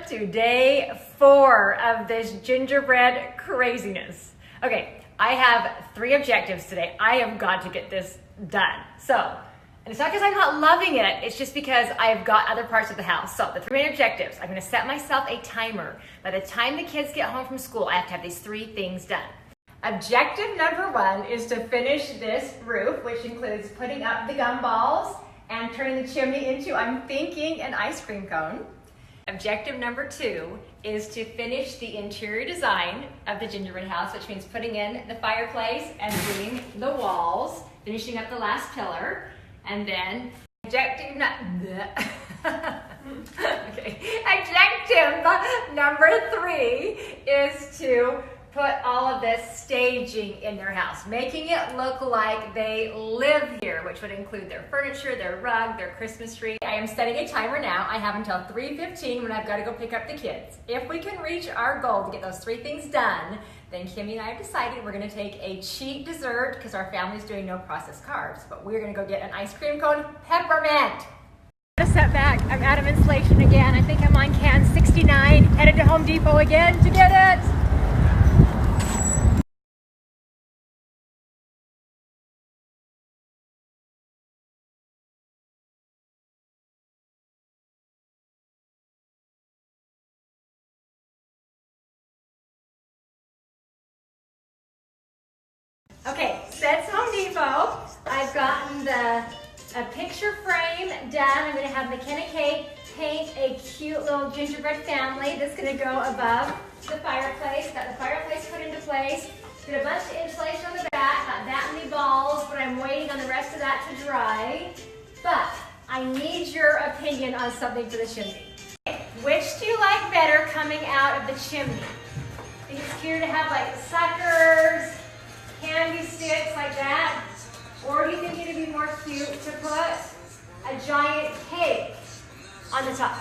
to day 4 of this gingerbread craziness. Okay, I have 3 objectives today. I have got to get this done. And it's not because I'm not loving it, it's just because I've got other parts of the house. So the 3 main objectives, I'm gonna set myself a timer. By the time the kids get home from school, I have to have these 3 things done. Objective number 1 is to finish this roof, which includes putting up the gumballs and turning the chimney into, I'm thinking, an ice cream cone. Objective number 2 is to finish the interior design of the gingerbread house, which means putting in the fireplace and doing the walls, finishing up the last pillar. And then objective number 3 is to put all of this staging in their house, making it look like they live here, which would include their furniture, their rug, their Christmas tree. I am setting a timer now. I have until 3:15 when I've got to go pick up the kids. If we can reach our goal to get those 3 things done, then Kimmy and I have decided we're going to take a cheat dessert because our family's doing no processed carbs, but we're going to go get an ice cream cone peppermint. A setback. I'm out of insulation again. I think I'm on can 69, headed to Home Depot again to get it. Okay, that's Home Depot. I've gotten a picture frame done. I'm going to have McKenna Kate paint a cute little gingerbread family that's going to go above the fireplace. Got the fireplace put into place. Did a bunch of insulation on the back. Got that many balls, but I'm waiting on the rest of that to dry. But I need your opinion on something for the chimney. Okay, which do you like better coming out of the chimney? I think it's cuter to have like suckers, candy sticks like that, or do you think it'd be more cute to put a giant cake on the top?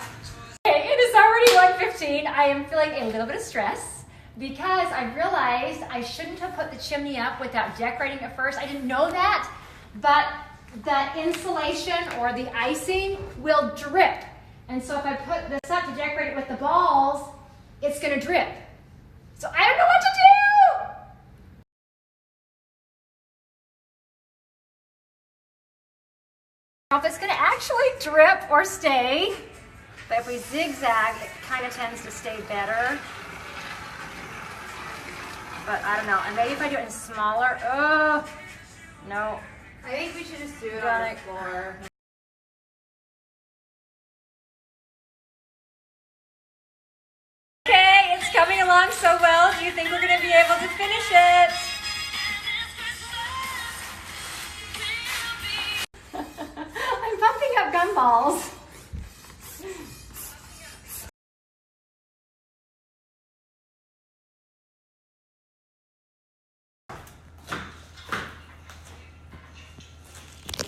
Okay, it is already 1:15. I am feeling a little bit of stress because I realized I shouldn't have put the chimney up without decorating it first. I didn't know that, but the insulation or the icing will drip. And so if I put this up to decorate it with the balls, it's gonna drip. So I don't know what to do. If it's going to actually drip or stay, but if we zigzag, it kind of tends to stay better. But I don't know, and maybe if I do it in smaller, oh, no. I think we should just do it on the floor. Okay, it's coming along so well. Do you think we're going to be able to finish it? I'm pumping up gumballs.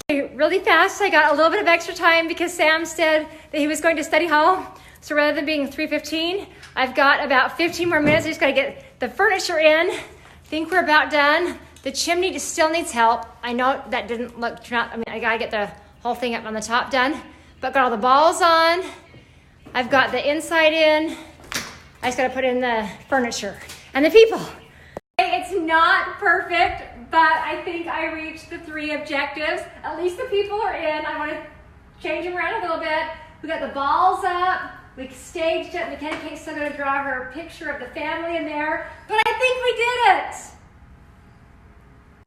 Really fast, I got a little bit of extra time because Sam said that he was going to study hall. So rather than being 3:15, I've got about 15 more minutes. I just got to get the furniture in. I think we're about done. The chimney just still needs help. I know that didn't look, I got to get the whole thing up on the top done, but got all the balls on. I've got the inside in. I just got to put in the furniture and the people. It's not perfect, but I think I reached the 3 objectives. At least the people are in. I want to change them around a little bit. We got the balls up. We staged it. McKenna Kate's still going to draw her picture of the family in there, but I think we did it.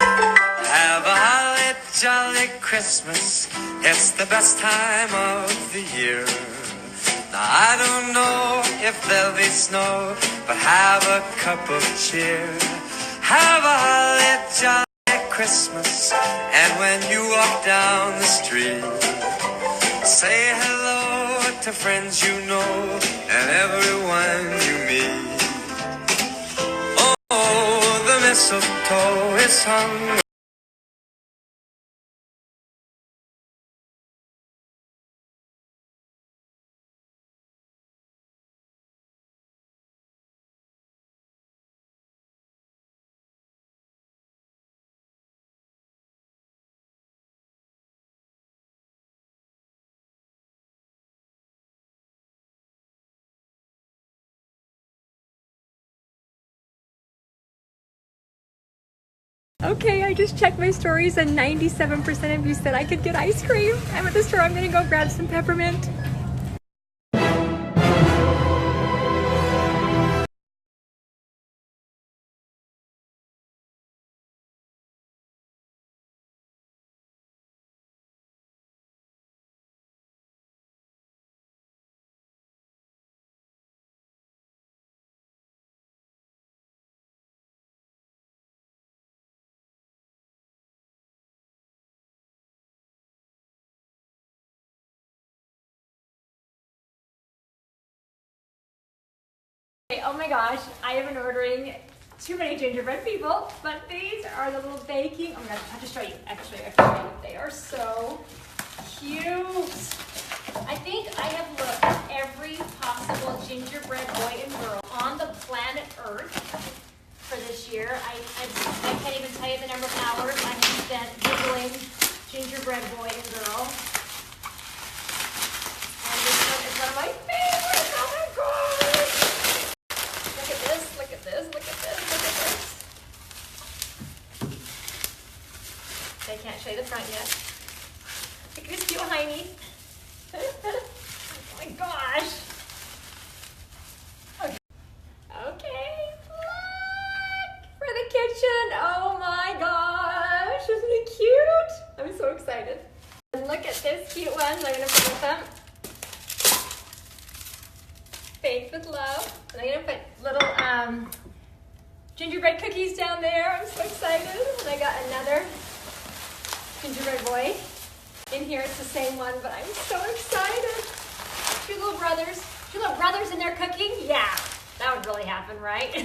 Have a holly jolly Christmas. It's the best time of the year. Now I don't know if there'll be snow, but have a cup of cheer. Have a holly jolly Christmas. And when you walk down the street, say hello to friends you know and everyone you meet. Oh, the mistletoe is hung Okay, I just checked my stories and 97% of you said I could get ice cream. I'm at the store. I'm gonna go grab some peppermint. Oh my gosh, I have been ordering too many gingerbread people, but these are the little baking. Oh my gosh, I have to show you. Actually, they are so cute. I think I have looked at every possible gingerbread boy and girl on the planet Earth for this year. I can't even tell you the number of hours I have spent Googling gingerbread boy and girl. And this one is one of my favorites. Oh my gosh! Look at this, look at this, look at this, look at this. I can't show you the front yet. Look at this cute hiney. Oh my gosh. Okay. Okay, look for the kitchen. Oh my gosh, isn't it cute? I'm so excited. And look at this cute one. I'm gonna put with them. Baked with love. And I'm gonna put little gingerbread cookies down there. I'm so excited. And I got another gingerbread boy. In here, it's the same one, but I'm so excited. Two little brothers in there cooking? Yeah, that would really happen, right?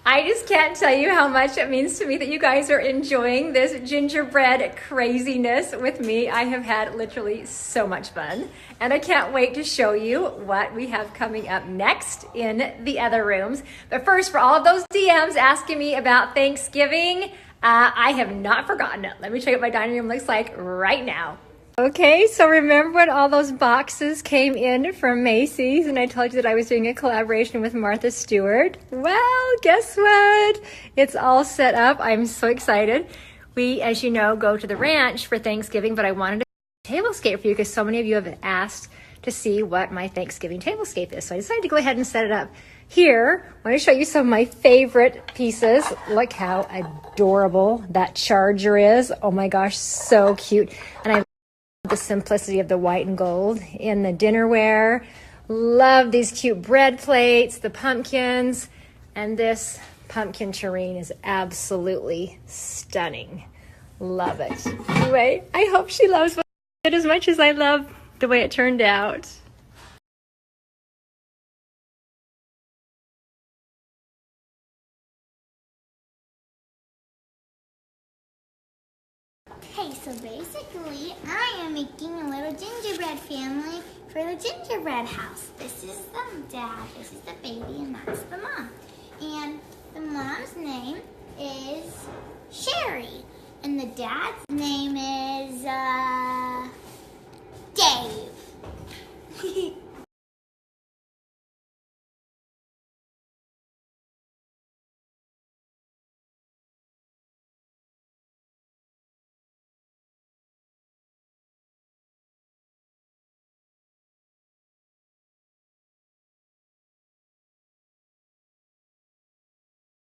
I just can't tell you how much it means to me that you guys are enjoying this gingerbread craziness with me. I have had literally so much fun, and I can't wait to show you what we have coming up next in the other rooms. But first, for all of those DMs asking me about Thanksgiving, I have not forgotten it. Let me show you what my dining room looks like right now. Okay, so remember when all those boxes came in from Macy's and I told you that I was doing a collaboration with Martha Stewart? Well, guess what? It's all set up. I'm so excited. We, as you know, go to the ranch for Thanksgiving, but I wanted a tablescape for you because so many of you have asked to see what my Thanksgiving tablescape is. So I decided to go ahead and set it up. Here, I want to show you some of my favorite pieces. Look how adorable that charger is. Oh my gosh, so cute. And I the simplicity of the white and gold in the dinnerware. Love these cute bread plates, the pumpkins, and this pumpkin tureen is absolutely stunning. Love it. Anyway, I hope she loves it as much as I love the way it turned out. Okay, so basically, I am making a little gingerbread family for the gingerbread house. This is the dad, this is the baby, and that's the mom. And the mom's name is Sherry, and the dad's name